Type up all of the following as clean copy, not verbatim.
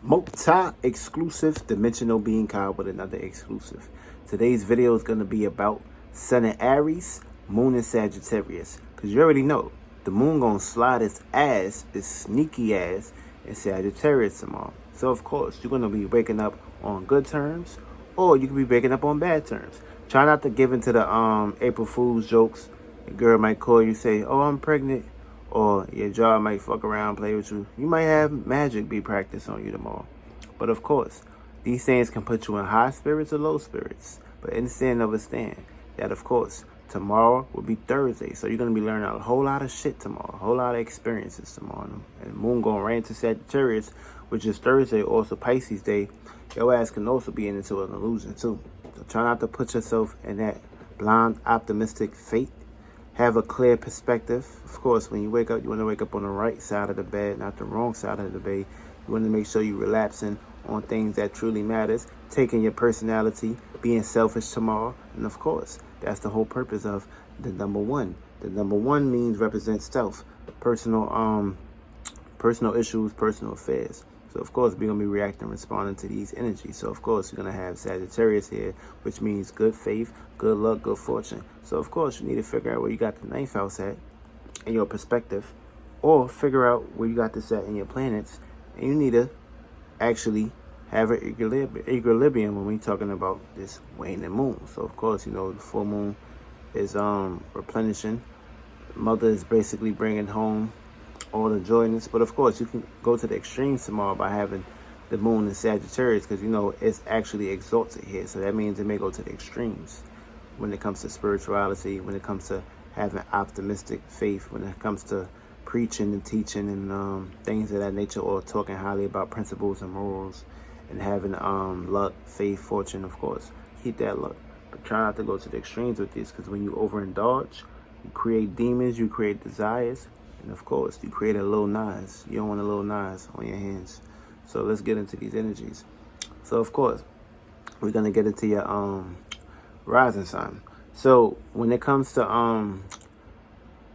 Multi-exclusive dimensional being card with another exclusive. Today's video is going to be about Sun in Aries, Moon in Sagittarius. Because you already know, the moon going to slide its ass, its sneaky ass, in Sagittarius tomorrow. So of course, you're going to be waking up on good terms, or you could be waking up on bad terms. Try not to give into the April Fool's jokes. A girl might call you, say, oh, I'm pregnant. Or your job might fuck around, play with you. You might have magic be practiced on you tomorrow. But of course, these things can put you in high spirits or low spirits. But understand that, of course, tomorrow will be Thursday. So you're going to be learning a whole lot of shit tomorrow. A whole lot of experiences tomorrow. And the moon going right into Sagittarius, which is Thursday, also Pisces day. Your ass can also be into an illusion too. So try not to put yourself in that blind, optimistic fate. Have a clear perspective. Of course, when you wake up, you want to wake up on the right side of the bed, not the wrong side of the bed. You want to make sure you're relapsing on things that truly matters, taking your personality, being selfish tomorrow. And of course, that's the whole purpose of the number one. The number one means represents self, personal issues, personal affairs. So of course, we're going to be reacting, responding to these energies. So of course, you're going to have Sagittarius here, which means good faith, good luck, good fortune. So of course, you need to figure out where you got the ninth house at in your perspective, or figure out where you got this at in your planets. And you need to actually have an equilibrium when we're talking about this waning moon. So of course, you know, the full moon is replenishing. Mother is basically bringing home all the joyness. But of course, you can go to the extremes tomorrow by having the moon in Sagittarius, because you know it's actually exalted here. So that means it may go to the extremes when it comes to spirituality, when it comes to having optimistic faith, when it comes to preaching and teaching and things of that nature, or talking highly about principles and morals, and having luck, faith, fortune. Of course, keep that luck, but try not to go to the extremes with this, because when you overindulge, you create demons, you create desires. And of course, you create a little Nas. You don't want a little Nas on your hands. So let's get into these energies. So of course, we're gonna get into your rising sign. So when it comes to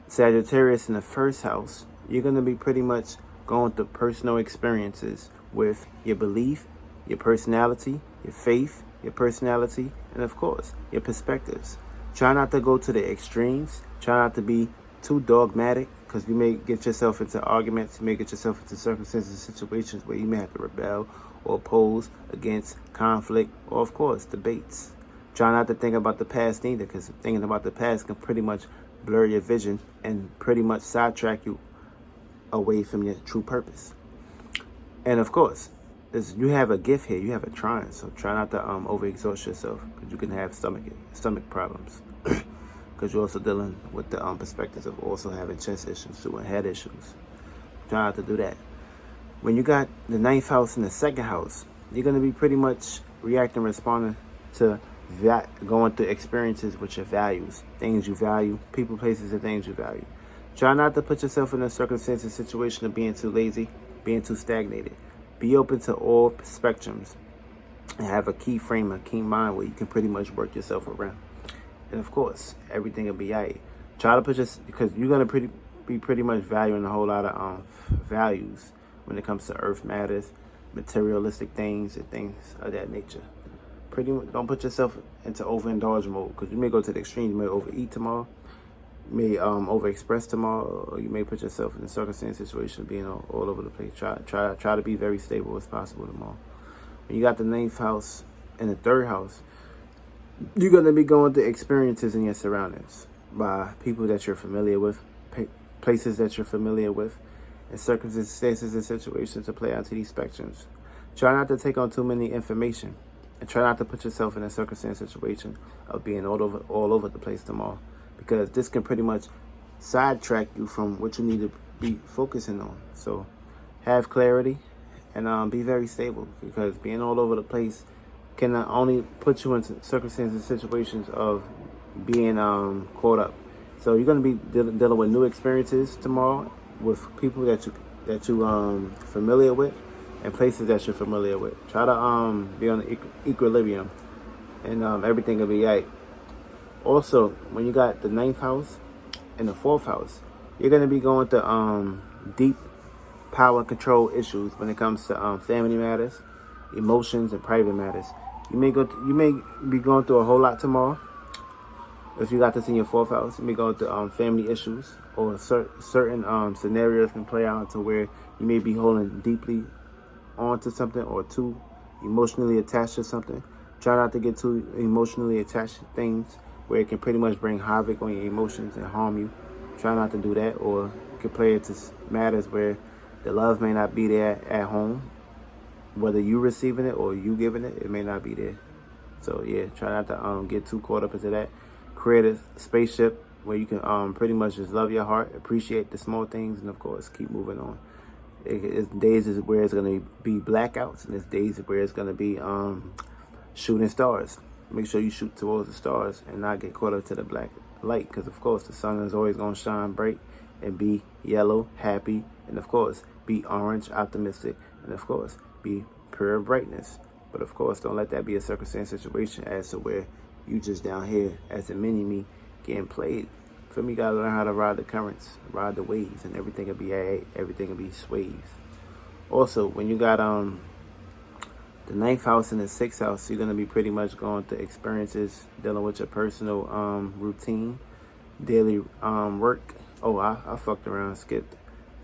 Sagittarius in the first house, you're gonna be pretty much going through personal experiences with your belief, your personality, your faith, your personality, and of course, your perspectives. Try not to go to the extremes. Try not to be too dogmatic, because you may get yourself into arguments, you may get yourself into circumstances, situations where you may have to rebel or oppose against conflict, or of course, debates. Try not to think about the past either, because thinking about the past can pretty much blur your vision and pretty much sidetrack you away from your true purpose. And of course, you have a gift here, you have a trine, so try not to overexhaust yourself, because you can have stomach problems. Because you're also dealing with the perspectives of also having chest issues too, and head issues. Try not to do that. When you got the ninth house and the second house, you're going to be pretty much reacting, responding to going through experiences with your values, things you value, people, places, and things you value. Try not to put yourself in a circumstance and situation of being too lazy, being too stagnated. Be open to all spectrums and have a key frame, a keen mind where you can pretty much work yourself around. And of course, everything will be alright. Try to put because you're gonna be pretty much valuing a whole lot of values when it comes to earth matters, materialistic things, and things of that nature. Don't put yourself into overindulge mode, because you may go to the extreme. You may overeat tomorrow, you may overexpress tomorrow, or you may put yourself in a circumstance situation being all over the place. Try to be very stable as possible tomorrow. When you got the ninth house and the third house, you're going to be going through experiences in your surroundings by people that you're familiar with, places that you're familiar with, and circumstances and situations to play out to these spectrums. Try not to take on too many information, and try not to put yourself in a circumstance situation of being all over the place tomorrow, because this can pretty much sidetrack you from what you need to be focusing on. So have clarity and be very stable, because being all over the place can only put you into circumstances, situations of being caught up. So you're going to be dealing with new experiences tomorrow with people that you familiar with, and places that you're familiar with. Try to be on the equilibrium, and everything will be right. Also, when you got the ninth house and the fourth house, you're going to be going to deep power and control issues when it comes to family matters, emotions, and private matters. You may be going through a whole lot tomorrow. If you got this in your fourth house, you may go through family issues, or certain scenarios can play out to where you may be holding deeply onto something or too emotionally attached to something. Try not to get too emotionally attached to things where it can pretty much bring havoc on your emotions and harm you. Try not to do that, or you can play it to matters where the love may not be there at home. Whether you receiving it or you giving it, it may not be there. So yeah, try not to get too caught up into that. Create a spaceship where you can pretty much just love your heart, appreciate the small things, and of course keep moving on. It's days where it's going to be blackouts, and it's days where it's going to be shooting stars. Make sure you shoot towards the stars and not get caught up to the black light, because of course the sun is always going to shine bright and be yellow, happy, and of course be orange, optimistic, and of course be pure brightness. But of course, don't let that be a circumstance situation as to where you just down here as a mini-me getting played. For me, you gotta learn how to ride the currents, ride the waves, and everything will be alright, everything will be sways. Also, when you got the 9th house and the 6th house, you're gonna be pretty much going through experiences dealing with your personal routine, daily work. Oh, I fucked around, skipped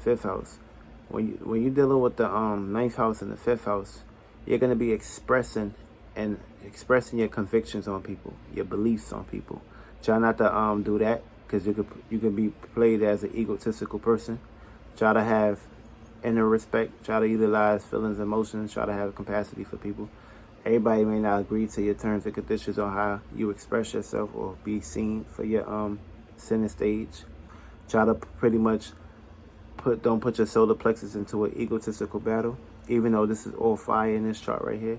5th house. When you're dealing with the 9th house and the 5th house, you're gonna be expressing your convictions on people, your beliefs on people. Try not to do that, because you could be played as an egotistical person. Try to have inner respect. Try to utilize feelings, emotions. Try to have capacity for people. Everybody may not agree to your terms and conditions on how you express yourself or be seen for your center stage. Try to pretty much don't put your solar plexus into an egotistical battle. Even though this is all fire in this chart right here,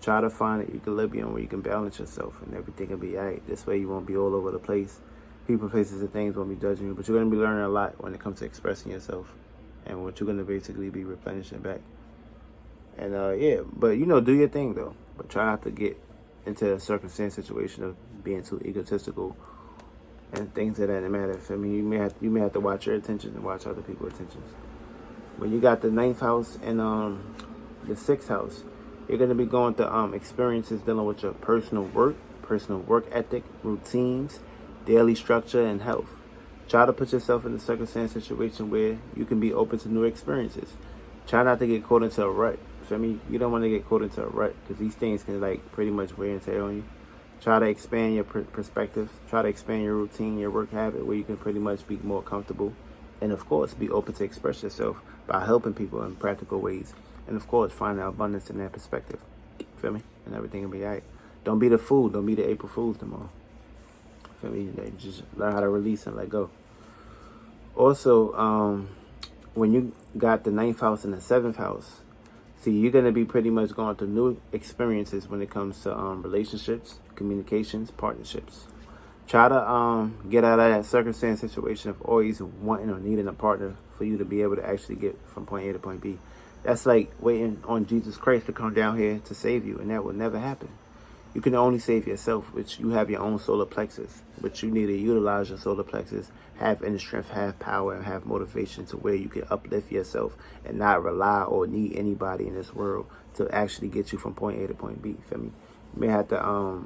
try to find an equilibrium where you can balance yourself and everything will be alright. This way you won't be all over the place. People, places, and things won't be judging you, but you're going to be learning a lot when it comes to expressing yourself and what you're going to basically be replenishing back. And yeah, but do your thing though. But try not to get into a circumstance situation of being too egotistical and things of that matter. I mean, you may have to watch your attention and watch other people's attentions. When you got the 9th house and the 6th house, you're going to be going through experiences dealing with your personal work ethic, routines, daily structure, and health. Try to put yourself in a circumstance situation where you can be open to new experiences. Try not to get caught into a rut. For me, you don't want to get caught into a rut, because these things can pretty much wear and tear on you. Try to expand your perspective. Try to expand your routine, your work habit, where you can pretty much be more comfortable. And of course, be open to express yourself by helping people in practical ways. And of course, find out abundance in that perspective. Feel me? And everything will be alright. Don't be the fool. Don't be the April Fool's tomorrow. Feel me? Just learn how to release and let go. Also, when you got the 9th house and the 7th house, see, you're going to be pretty much going through new experiences when it comes to relationships, communications, partnerships. Try to get out of that circumstance situation of always wanting or needing a partner for you to be able to actually get from point A to point B. That's like waiting on Jesus Christ to come down here to save you, and that will never happen. You can only save yourself, which you have your own solar plexus, but you need to utilize your solar plexus, have inner strength, have power, and have motivation to where you can uplift yourself and not rely or need anybody in this world to actually get you from point A to point B. Feel me? You may have to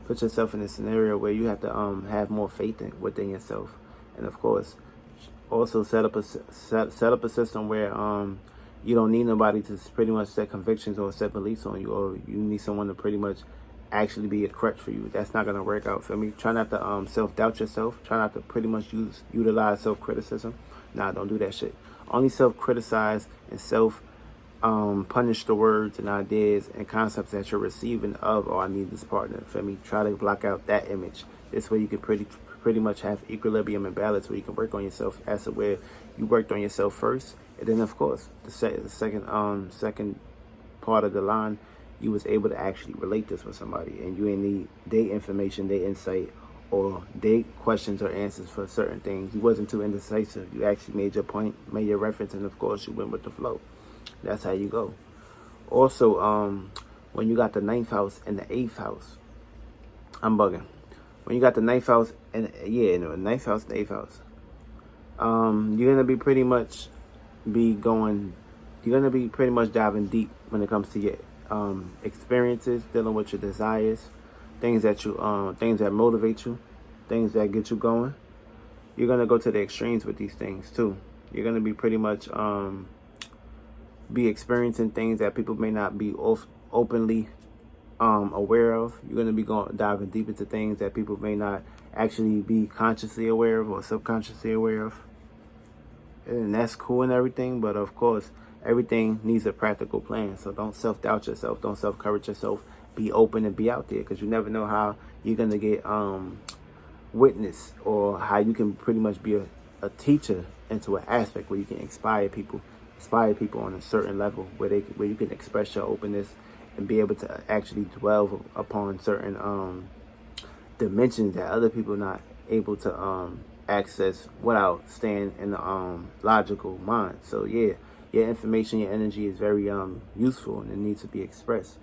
put yourself in a scenario where you have to have more faith within yourself, and of course, also set up a system where you don't need nobody to pretty much set convictions or set beliefs on you, or you need someone to pretty much actually be a crutch for you. That's not gonna work out. For me, try not to self-doubt yourself. Try not to pretty much utilize self-criticism. Nah, don't do that shit. Only self-criticize and punish the words and ideas and concepts that you're receiving of, oh, I need this partner. For me, try to block out that image. This way you can pretty much have equilibrium and balance, where you can work on yourself as to where you worked on yourself first, and then of course the second part of the line, you was able to actually relate this with somebody, and you ain't need their information, their insight, or their questions or answers for certain things. You wasn't too indecisive. You actually made your point, made your reference, and of course you went with the flow. That's how you go. Also, when you got the 9th house and the 8th house, I'm bugging. When you got the 9th house and the 9th house and the 8th house, you're gonna be pretty much be going, you're gonna be pretty much diving deep when it comes to your experiences, dealing with your desires, things that motivate you, things that get you going. You're gonna go to the extremes with these things too. You're gonna be pretty much be experiencing things that people may not be openly aware of. You're gonna be diving deep into things that people may not actually be consciously aware of or subconsciously aware of. And that's cool and everything, but of course, everything needs a practical plan. So don't self-doubt yourself. Don't self-courage yourself. Be open and be out there, because you never know how you're going to get witness, or how you can pretty much be a teacher into an aspect where you can inspire people on a certain level where you can express your openness and be able to actually dwell upon certain dimensions that other people are not able to access without staying in the logical mind. So yeah, your information, your energy is very useful, and it needs to be expressed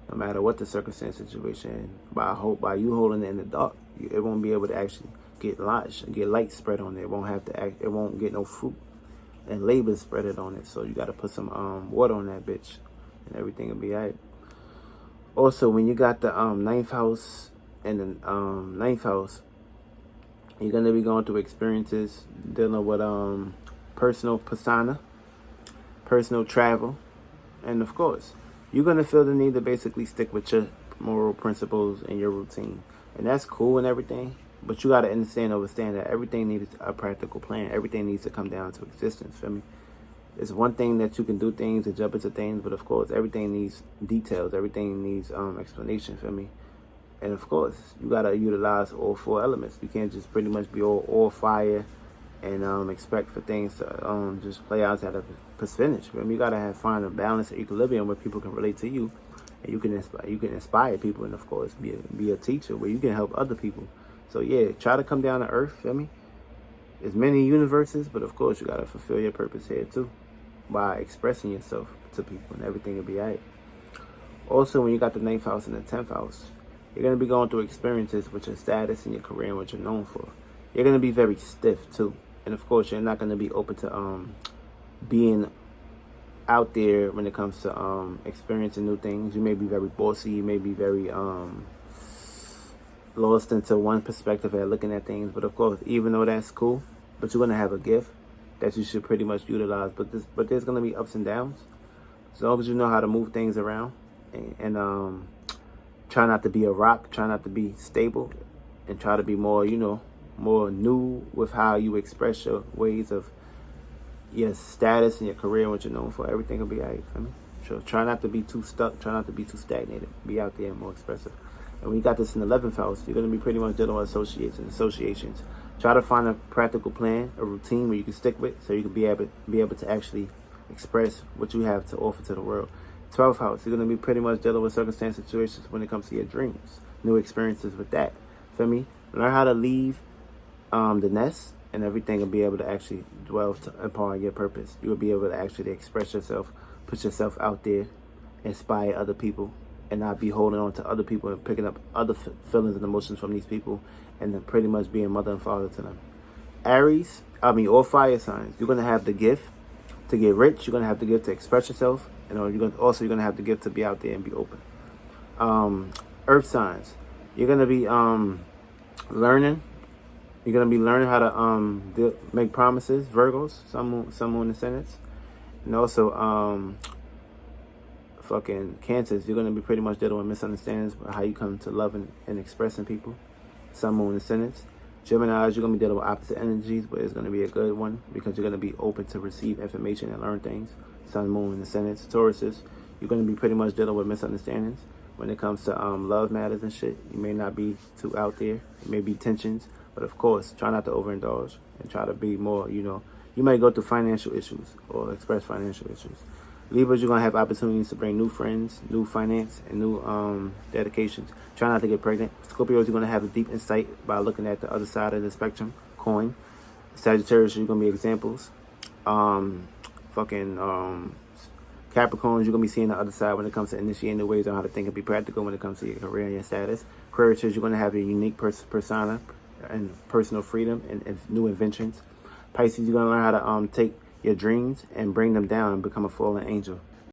no matter what the circumstance, situation. By you holding it in the dark, it won't be able to actually get light spread on it. It won't have to act. It won't get no fruit and labor spread it on it. So you got to put some water on that bitch, and everything will be alright. Also, when you got the ninth house and the ninth house, you're gonna be going through experiences dealing with personal persona, personal travel, and of course, you're gonna feel the need to basically stick with your moral principles and your routine, and that's cool and everything. But you gotta understand that everything needs a practical plan. Everything needs to come down to existence. Feel me? It's one thing that you can do things and jump into things, but of course, everything needs details. Everything needs explanation. Feel me? And of course, you gotta utilize all four elements. You can't just pretty much be all fire and expect for things to just play out at a percentage. You gotta find a balance, or equilibrium where people can relate to you, and you can inspire people, and of course, be a teacher where you can help other people. So yeah, try to come down to earth. Feel me? There's many universes, but of course, you gotta fulfill your purpose here too by expressing yourself to people, and everything will be alright. Also, when you got the 9th house and the 10th house, you're going to be going through experiences with your status and your career and what you're known for. You're going to be very stiff too. And of course, you're not going to be open to being out there when it comes to experiencing new things. You may be very bossy. You may be very lost into one perspective at looking at things. But of course, even though that's cool, but you're going to have a gift that you should pretty much utilize. But there's going to be ups and downs. As long as you know how to move things around and try not to be a rock, try not to be stable, and try to be more, more new with how you express your ways of your status and your career and what you're known for. Everything will be all right for me. So try not to be too stuck, try not to be too stagnated. Be out there and more expressive. And when you got this in the 11th house, you're going to be pretty much dealing with associations. Try to find a practical plan, a routine where you can stick with, so you can be able to actually express what you have to offer to the world. 12th house, you're going to be pretty much dealing with circumstance situations when it comes to your dreams, new experiences with that. Feel me? Learn how to leave the nest, and everything will be able to actually dwell upon your purpose. You will be able to actually express yourself, put yourself out there, inspire other people, and not be holding on to other people and picking up other feelings and emotions from these people, and then pretty much being mother and father to them. Aries, all fire signs, you're going to have the gift to get rich. You're going to have the gift to express yourself. And you're going to have the gift to be out there and be open. Earth signs, you're going to be learning. You're going to be learning how to make promises. Virgos, sun, moon, ascendants. And also Cancers, you're going to be pretty much dealing with misunderstandings about how you come to loving and expressing people. Sun, moon, ascendants. Geminis, you're going to be dealing with opposite energies, but it's going to be a good one because you're going to be open to receive information and learn things. Sun, moon, and ascendants. Tauruses, you're going to be pretty much dealing with misunderstandings when it comes to love matters and shit. You may not be too out there. It may be tensions, but of course, try not to overindulge and try to be more, you might go through financial issues or express financial issues. Libras, you're going to have opportunities to bring new friends, new finance, and new dedications. Try not to get pregnant. Scorpios, you're going to have a deep insight by looking at the other side of the spectrum, coin. Sagittarius, you're going to be examples. Capricorns, you're going to be seeing the other side when it comes to initiating the ways on how to think and be practical when it comes to your career and your status. Aquarius, you're going to have a unique persona and personal freedom and new inventions. Pisces, you're going to learn how to take your dreams and bring them down and become a fallen angel.